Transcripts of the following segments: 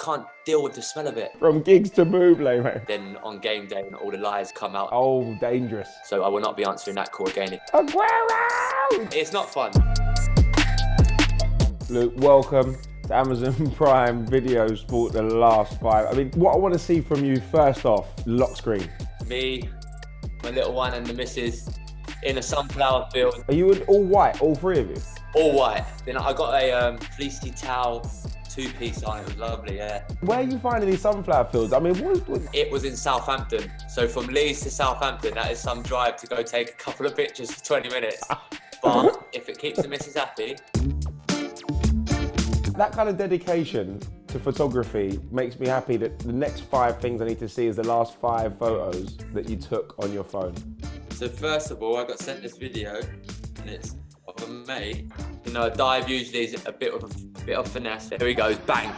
can't deal with the smell of it. From gigs to Buble, mate. Then on game day, all the lies come out. Oh, dangerous. So I will not be answering that call again. Agueroooo! It's not fun. Luke, welcome to Amazon Prime Video Sport, the last 5. I mean, what I want to see from you, first off, lock screen. Me, my little one and the missus in a sunflower field. Are you in all white, all 3 of you? All white. Then I got a fleecy towel, 2-piece on. It was lovely, yeah. Where are you finding these sunflower fields? I mean, what? It was in Southampton. So from Leeds to Southampton, that is some drive to go take a couple of pictures for 20 minutes. But if it keeps the missus happy. That kind of dedication to photography makes me happy that the next 5 things I need to see is the last 5 photos that you took on your phone. So first of all, I got sent this video, and it's of a mate. You know, a dive usually is a bit of finesse. Here he goes, bang!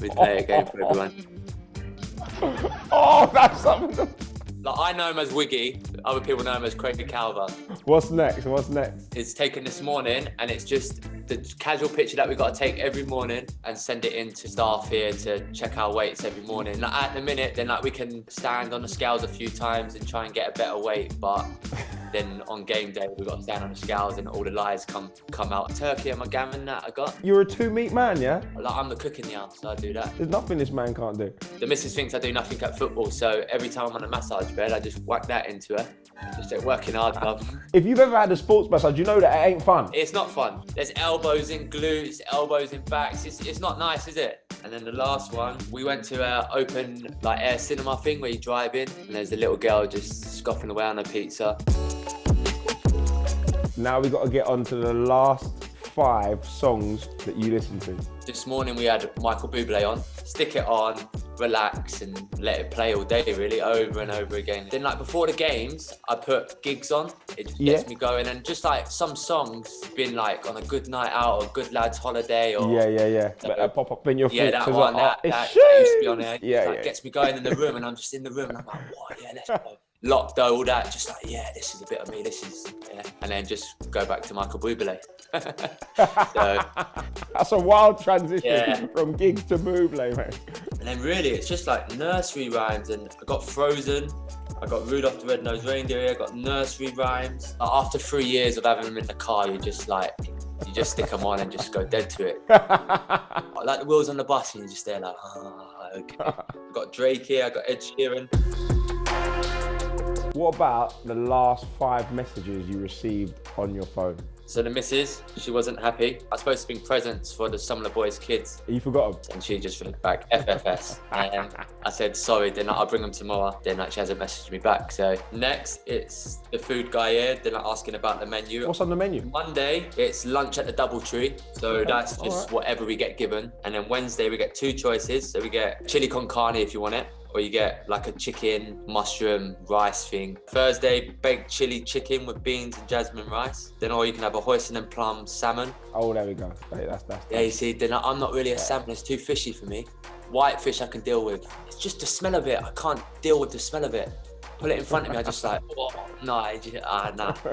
We play a game for everyone. Oh, that's something. Like, I know him as Wiggy, other people know him as Craig Calver. What's next? What's next? It's taken this morning, and it's just the casual picture that we got to take every morning and send it in to staff here to check our weights every morning. Like, at the minute, then we can stand on the scales a few times and try and get a better weight, but then on game day we've got to stand on the scales and all the lies come out. Turkey and my gammon that I got. You're a 2-meat man, yeah? Like, I'm the cook in the house, so I do that. There's nothing this man can't do. The missus thinks I do nothing at football, so every time I'm on a massage bed, I just whack that into her. Just working hard, love. If you've ever had a sports massage, you know that it ain't fun. It's not fun. There's elbows in glutes, elbows in backs. It's not nice, is it? And then the last one, we went to an open air cinema thing where you drive in, and there's a little girl just scoffing away on a pizza. Now we got to get on to the last 5 songs that you listen to. This morning we had Michael Buble on. Stick it on, relax, and let it play all day, really, over and over again. Then, before the games, I put gigs on. It just gets me going. And just some songs, been on a good night out or good lads holiday. Or Yeah. But pop up in your feet. Yeah, that one, that used to be on there. Gets me going in the room, and I'm just in the room, and I'm like, what? Yeah, let's go. Locked all that, just this is a bit of me, and then just go back to Michael Buble. So, that's a wild transition from gigs to Buble, mate. And then really, it's just nursery rhymes, and I got Frozen, I got Rudolph the Red-Nosed Reindeer, I got nursery rhymes. After 3 years of having them in the car, you just stick them on and just go dead to it. Like the wheels on the bus, and you're just there okay. I got Drake here, I got Ed Sheeran. What about the last 5 messages you received on your phone? So the missus, she wasn't happy. I was supposed to bring presents for some of the boys' kids. You forgot them? And she just wrote back, FFS. And I said, sorry, then I'll bring them tomorrow. Then she hasn't messaged me back. So next, it's the food guy here. Then asking about the menu. What's on the menu? Monday, it's lunch at the Doubletree. So that's just whatever we get given. And then Wednesday, we get 2 choices. So we get chili con carne if you want it, or you get a chicken, mushroom, rice thing. Thursday, baked chili chicken with beans and jasmine rice. Then, or you can have a hoisin and plum salmon. Oh, there we go. That's yeah, you see, then I'm not really a salmon. It's too fishy for me. Whitefish I can deal with. It's just the smell of it. I can't deal with the smell of it. Put it in front of me, I just nah,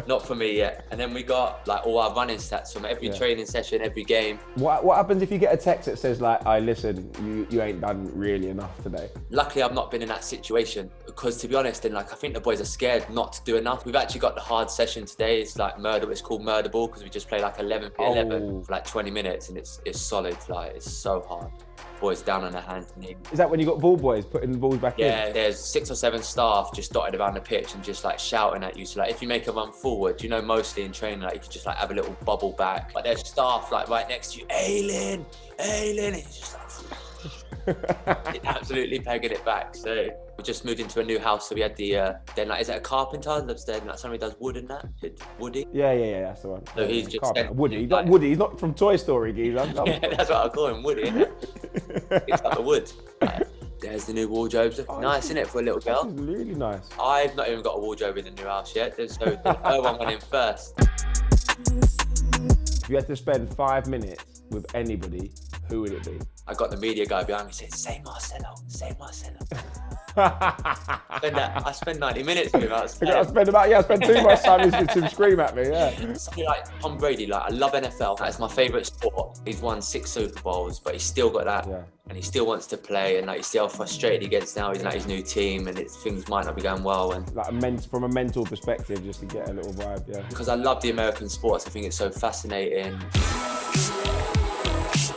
not for me yet. And then we got all our running stats from every training session, every game. What happens if you get a text that says listen, you ain't done really enough today? Luckily, I've not been in that situation, because to be honest, then I think the boys are scared not to do enough. We've actually got the hard session today. It's it's called Murder Ball, because we just play 11v11 for 20 minutes, and it's solid. It's so hard. Boys down on their hands and knees. Is that when you got ball boys putting the balls back in? Yeah, there's 6 or 7 staff just dotted around the pitch and just shouting at you. So if you make a run forward, mostly in training, you could just have a little bubble back. But there's staff right next to you, Ayling, and he's just absolutely pegging it back. So we just moved into a new house, so we had the is it a carpenter upstairs? Somebody does wood and that. Woody. Yeah, that's the one. So he's just Woody. Not Woody. He's not from Toy Story, geezer. Yeah, that's what I call him, Woody. It's the wood. There's the new wardrobes. Nice, isn't it, for a little girl? This is really nice. I've not even got a wardrobe in the new house yet, so her one went in first. If you had to spend 5 minutes with anybody, who would it be? I got the media guy behind me saying, say Marcelo. I spend 90 minutes with him. I spend too much time listening to him scream at me, yeah. Something like Tom Brady, like I love NFL. That's my favourite sport. He's won 6 Super Bowls, but he's still got that. Yeah. And he still wants to play, and like he's still frustrated against now he's at his new team, and things might not be going well. And Like from a mental perspective, just to get a little vibe, yeah. because I love the American sports, I think it's so fascinating.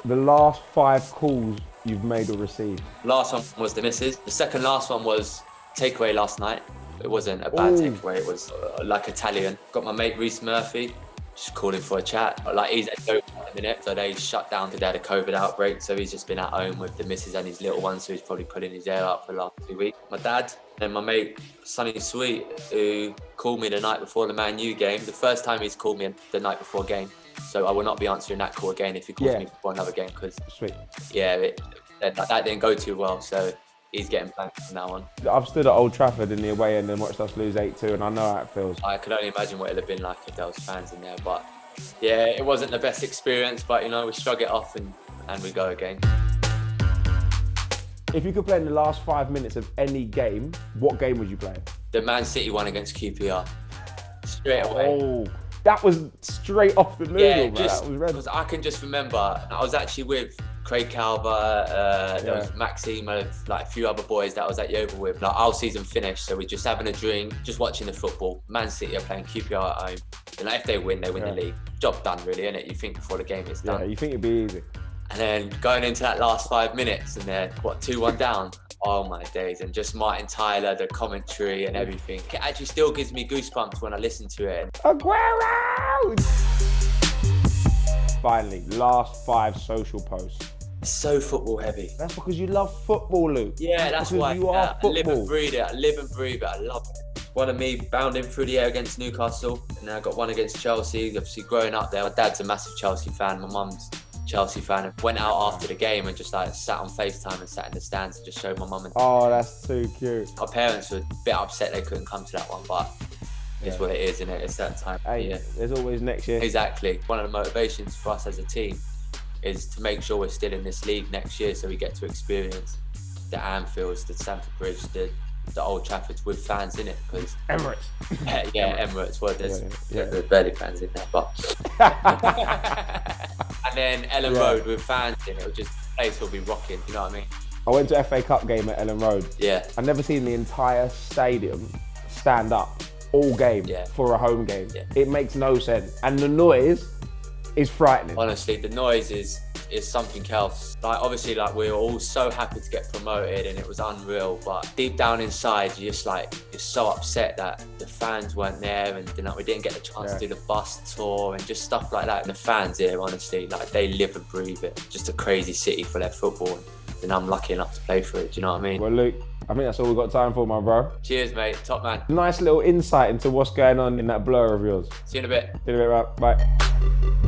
The last 5 calls you've made or received. Last one was the missus. The second last one was takeaway last night. It wasn't a bad takeaway, it was like Italian. Got my mate Reece Murphy, just calling for a chat. Like he's at home at the minute, so they shut down because they had a COVID outbreak, so he's just been at home with the missus and his little one, so he's probably pulling his hair up for the last 2 weeks. My dad and my mate Sonny Sweet, who called me the night before the Man U game. The first time he's called me the night before a game, so I will not be answering that call again if he calls me before another game, because that didn't go too well, so he's getting blanked from now on. I've stood at Old Trafford in the away end and watched us lose 8-2, and I know how it feels. I could only imagine what it'd have been like if there was fans in there, but yeah, it wasn't the best experience, but you know, we shrug it off and we go again. If you could play in the last 5 minutes of any game, what game would you play? The Man City one against QPR, straight away. Oh, that was straight off the noodle, Yeah, man. just That was red. because I can just remember, I was actually with Craig Calver, there was Maxime, like a few other boys that I was at Yeovil with. Like our season finished, so we're just having a drink, just watching the football. Man City are playing QPR at home, and like, if they win, they win the league. Job done, really, innit? You think before the game is done. Yeah, you think it'd be easy. And then going into that last 5 minutes, and they're 2-1 down. Oh my days! And just Martin Tyler, the commentary and everything. It actually still gives me goosebumps when I listen to it. Agueroooo! Finally, last 5 social posts. It's so football heavy. That's because you love football, Luke. Yeah, that's because why. you are I live and football. breathe it. I live and breathe it. I love it. One of me bounding through the air against Newcastle, and then I got one against Chelsea. Obviously, growing up there, my dad's a massive Chelsea fan. My mum's Chelsea fan. And went out after the game and just like sat on FaceTime and sat in the stands and just showed my mum and Oh, that's too cute. my parents were a bit upset they couldn't come to that one, but it's what it is, isn't it? It's that time. Hey, Yeah. there's always next year. Exactly. One of the motivations for us as a team is to make sure we're still in this league next year, so we get to experience the Anfields, the Stamford Bridge, the Old Traffords with fans in it. Because Emirates. Emirates. Well, there's barely fans in there, but and then Ellen Road with fans in it. The place will be rocking. You know what I mean? I went to FA Cup game at Ellen Road. Yeah. I've never seen the entire stadium stand up all game for a home game. Yeah. It makes no sense. And the noise is frightening. Honestly, the noise is something else. Like obviously, like we were all so happy to get promoted and it was unreal, but deep down inside you're so upset that the fans weren't there, and we didn't get the chance to do the bus tour and just stuff like that. And the fans here, honestly, like they live and breathe it. Just a crazy city for their football, and I'm lucky enough to play for it. Do you know what I mean? Well, Luke, I think that's all we've got time for, my bro. Cheers, mate. Top man. Nice little insight into what's going on in that blur of yours. See you in a bit. See you in a bit, bye.